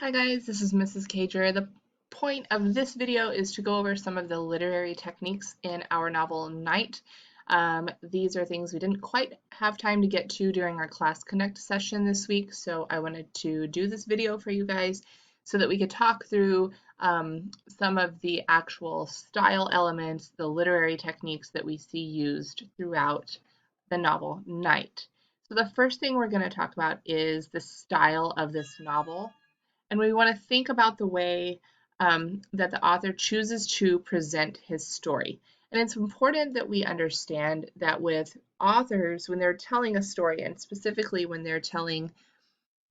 Hi guys, this is Mrs. Cager. The point of this video is to go over some of the literary techniques in our novel Night. These are things we didn't quite have time to get to during our Class Connect session this week, so I wanted to do this video for you guys so that we could talk through some of the actual style elements, the literary techniques that we see used throughout the novel Night. So the first thing we're going to talk about is the style of this novel. And we want to think about the way that the author chooses to present his story. And it's important that we understand that with authors, when they're telling a story, and specifically when they're telling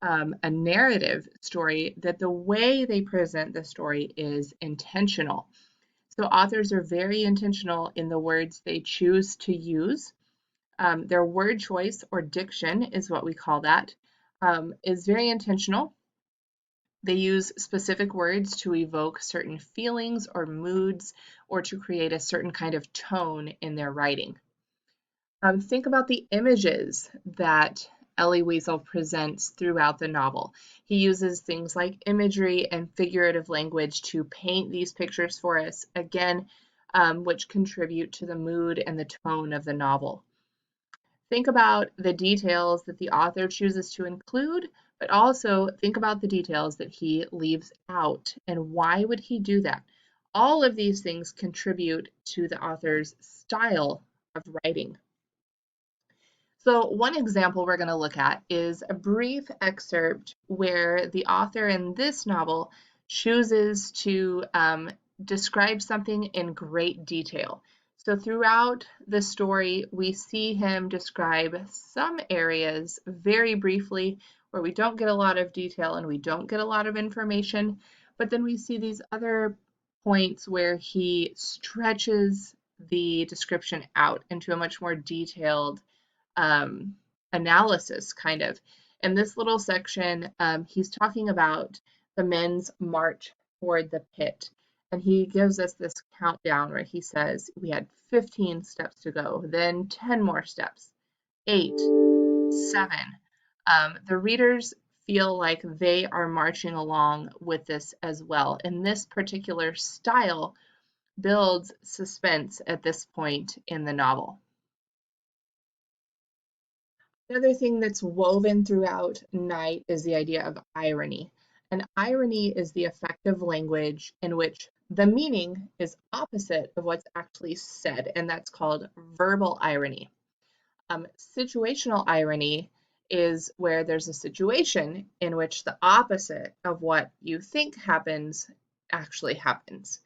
a narrative story, that the way they present the story is intentional. So authors are very intentional in the words they choose to use. Their word choice, or diction is what we call that, is very intentional. They use specific words to evoke certain feelings or moods or to create a certain kind of tone in their writing. Think about the images that Elie Wiesel presents throughout the novel. He uses things like imagery and figurative language to paint these pictures for us, again, which contribute to the mood and the tone of the novel. Think about the details that the author chooses to include, but also think about the details that he leaves out, and why would he do that? All of these things contribute to the author's style of writing. So one example we're going to look at is a brief excerpt where the author in this novel chooses to describe something in great detail. So throughout the story, we see him describe some areas very briefly where we don't get a lot of detail and we don't get a lot of information, but then we see these other points where he stretches the description out into a much more detailed analysis, kind of. In this little section, he's talking about the men's march toward the pit. And he gives us this countdown where he says we had 15 steps to go, then 10 more steps, 8, 7. The readers feel like they are marching along with this as well. And this particular style builds suspense at this point in the novel. Another thing that's woven throughout Night is the idea of irony. And irony is the effective language in which the meaning is opposite of what's actually said, and that's called verbal irony. Situational irony is where there's a situation in which the opposite of what you think happens actually happens.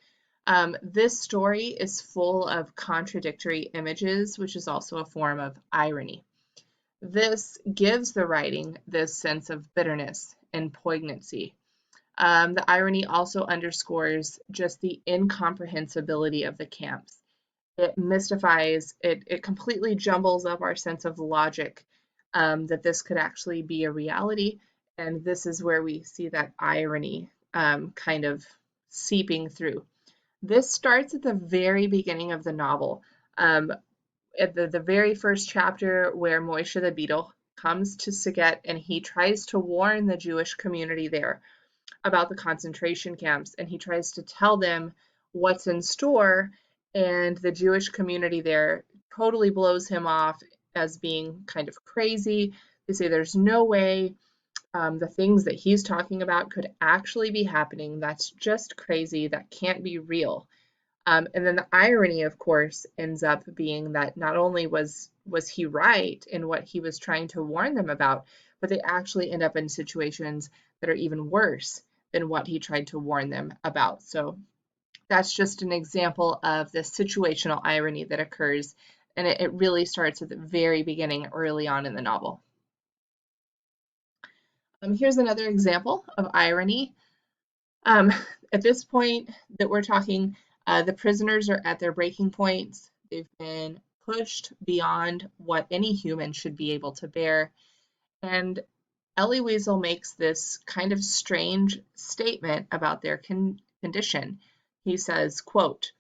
This story is full of contradictory images, which is also a form of irony. This gives the writing this sense of bitterness and poignancy. The irony also underscores just the incomprehensibility of the camps. It mystifies, it completely jumbles up our sense of logic, that this could actually be a reality. And this is where we see that irony kind of seeping through. This starts at the very beginning of the novel. At the very first chapter, where Moishe the beetle comes to Saget and he tries to warn the Jewish community there about the concentration camps, and he tries to tell them what's in store, and the Jewish community there totally blows him off as being kind of crazy. They say there's no way the things that he's talking about could actually be happening. That's just crazy. That can't be real. And then the irony, of course, ends up being that not only was he right in what he was trying to warn them about, but they actually end up in situations that are even worse than what he tried to warn them about. So that's just an example of the situational irony that occurs, and it really starts at the very beginning, early on in the novel. Here's another example of irony. At this point that we're talking, the prisoners are at their breaking points. They've been pushed beyond what any human should be able to bear. And Elie Wiesel makes this kind of strange statement about their condition. He says, quote,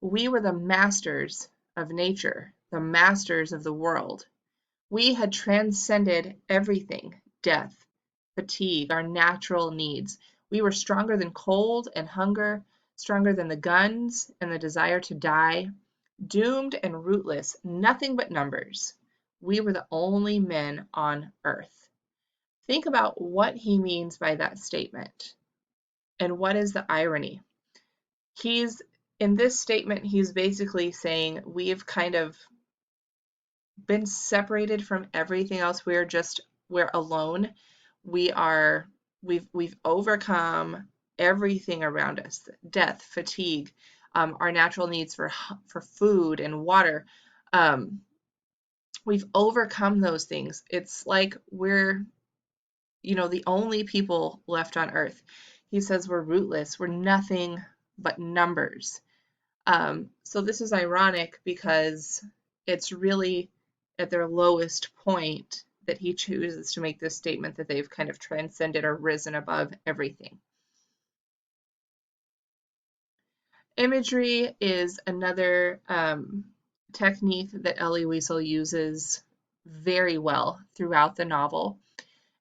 "We were the masters of nature, the masters of the world. We had transcended everything, death, fatigue, our natural needs. We were stronger than cold and hunger, stronger than the guns and the desire to die, doomed and rootless, nothing but numbers. We were the only men on earth. Think about what he means by that statement. And what is the irony? In this statement, he's basically saying we've kind of been separated from everything else. We're alone. We've overcome everything around us: death, fatigue, our natural needs for food and water. We've overcome those things. It's like we're, the only people left on earth. He says we're rootless. We're nothing but numbers. So this is ironic because it's really at their lowest point that he chooses to make this statement that they've kind of transcended or risen above everything. Imagery is another technique that Elie Wiesel uses very well throughout the novel.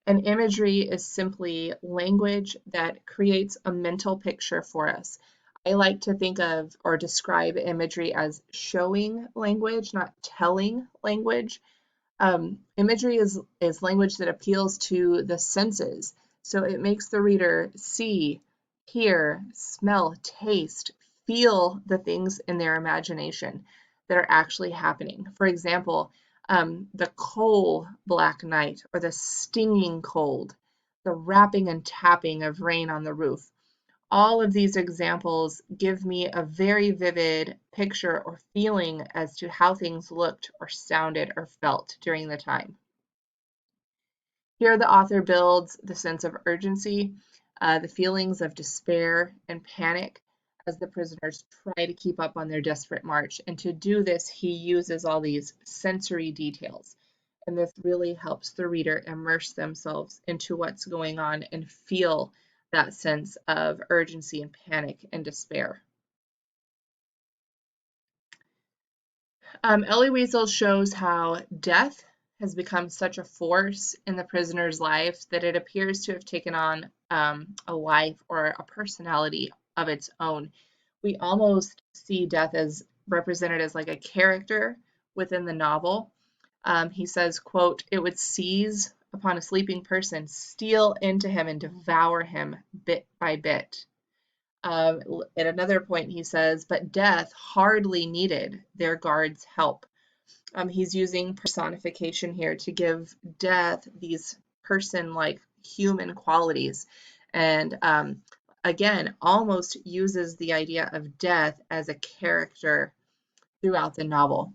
And imagery is simply language that creates a mental picture for us. I like to think of or describe imagery as showing language, not telling language. Imagery is language that appeals to the senses. So it makes the reader see, hear, smell, taste, feel the things in their imagination that are actually happening. For example, the coal black night, or the stinging cold, the rapping and tapping of rain on the roof. All of these examples give me a very vivid picture or feeling as to how things looked or sounded or felt during the time. Here the author builds the sense of urgency, the feelings of despair and panic as the prisoners try to keep up on their desperate march. And to do this, he uses all these sensory details. And this really helps the reader immerse themselves into what's going on and feel that sense of urgency and panic and despair. Elie Wiesel shows how death has become such a force in the prisoner's life that it appears to have taken on a life or a personality of its own. We almost see death as represented as like a character within the novel. He says, quote, "It would seize upon a sleeping person, steal into him and devour him bit by bit." At another point, he says, "But death hardly needed their guards' help." He's using personification here to give death these person-like human qualities. And again, almost uses the idea of death as a character throughout the novel.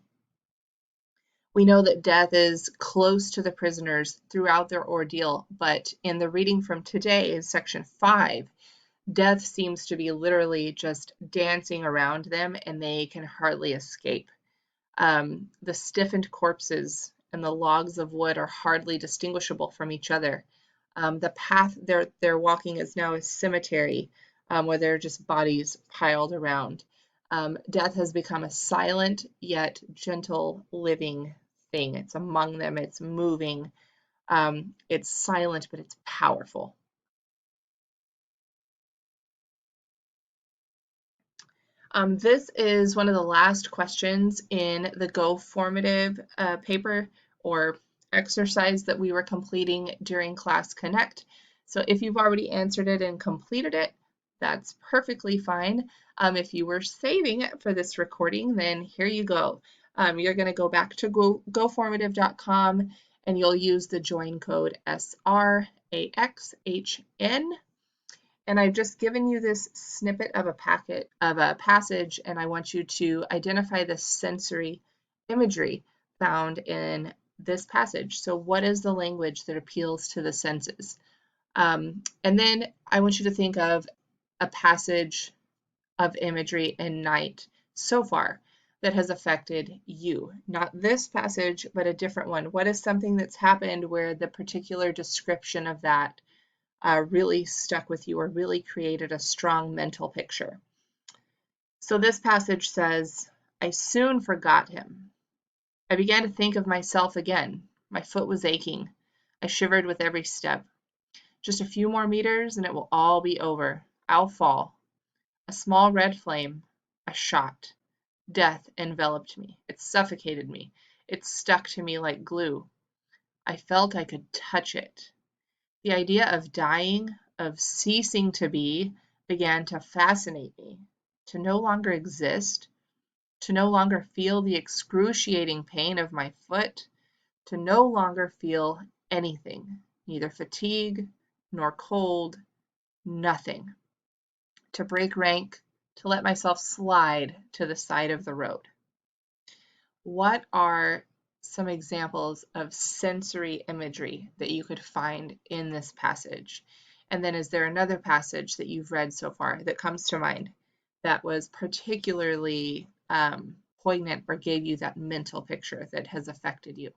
We know that death is close to the prisoners throughout their ordeal, but in the reading from today, in section 5, death seems to be literally just dancing around them and they can hardly escape. The stiffened corpses and the logs of wood are hardly distinguishable from each other. The path they're walking is now a cemetery where there are just bodies piled around. Death has become a silent yet gentle living thing. It's among them, it's moving, it's silent, but it's powerful. This is one of the last questions in the Go Formative paper or exercise that we were completing during Class Connect. So if you've already answered it and completed it, that's perfectly fine. If you were saving it for this recording, then here you go. You're going to go back to goformative.com and you'll use the join code SRAXHN. And I've just given you this snippet of a passage, and I want you to identify the sensory imagery found in this passage. So what is the language that appeals to the senses? And then I want you to think of a passage of imagery in Night so far that has affected you. Not this passage, but a different one. What is something that's happened where the particular description of that really stuck with you or really created a strong mental picture? So this passage says, "I soon forgot him. I began to think of myself again. My foot was aching. I shivered with every step. Just a few more meters and it will all be over. I'll fall. A small red flame, a shot. Death enveloped me. It suffocated me. It stuck to me like glue. I felt I could touch it. The idea of dying, of ceasing to be, began to fascinate me. To no longer exist, to no longer feel the excruciating pain of my foot, to no longer feel anything, neither fatigue nor cold, nothing. To break rank, to let myself slide to the side of the road. What are some examples of sensory imagery that you could find in this passage? And then is there another passage that you've read so far that comes to mind that was particularly poignant or gave you that mental picture that has affected you?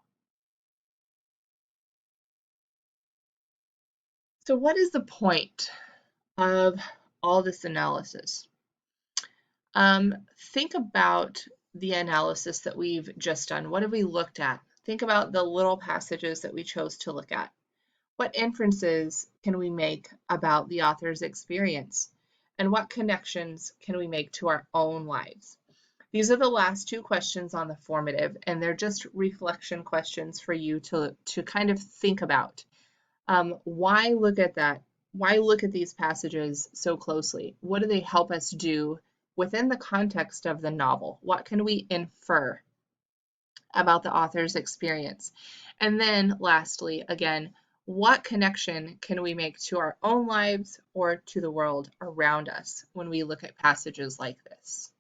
So what is the point of all this analysis? Think about the analysis that we've just done. What have we looked at? Think about the little passages that we chose to look at. What inferences can we make about the author's experience? And what connections can we make to our own lives? These are the last two questions on the formative, and they're just reflection questions for you to kind of think about. Why look at that? Why look at these passages so closely? What do they help us do within the context of the novel? What can we infer about the author's experience? And then lastly, again, what connection can we make to our own lives or to the world around us when we look at passages like this?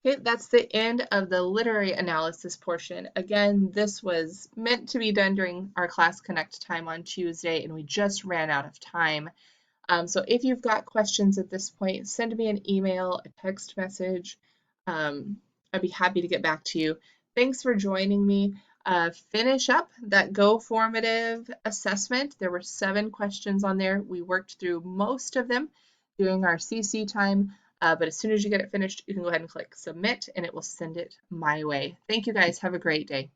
Okay, that's the end of the literary analysis portion. Again, this was meant to be done during our Class Connect time on Tuesday, and we just ran out of time. So if you've got questions at this point, send me an email, a text message. I'd be happy to get back to you. Thanks for joining me. Finish up that Go Formative assessment. There were 7 questions on there. We worked through most of them during our CC time. But as soon as you get it finished, you can go ahead and click submit and it will send it my way. Thank you guys. Have a great day.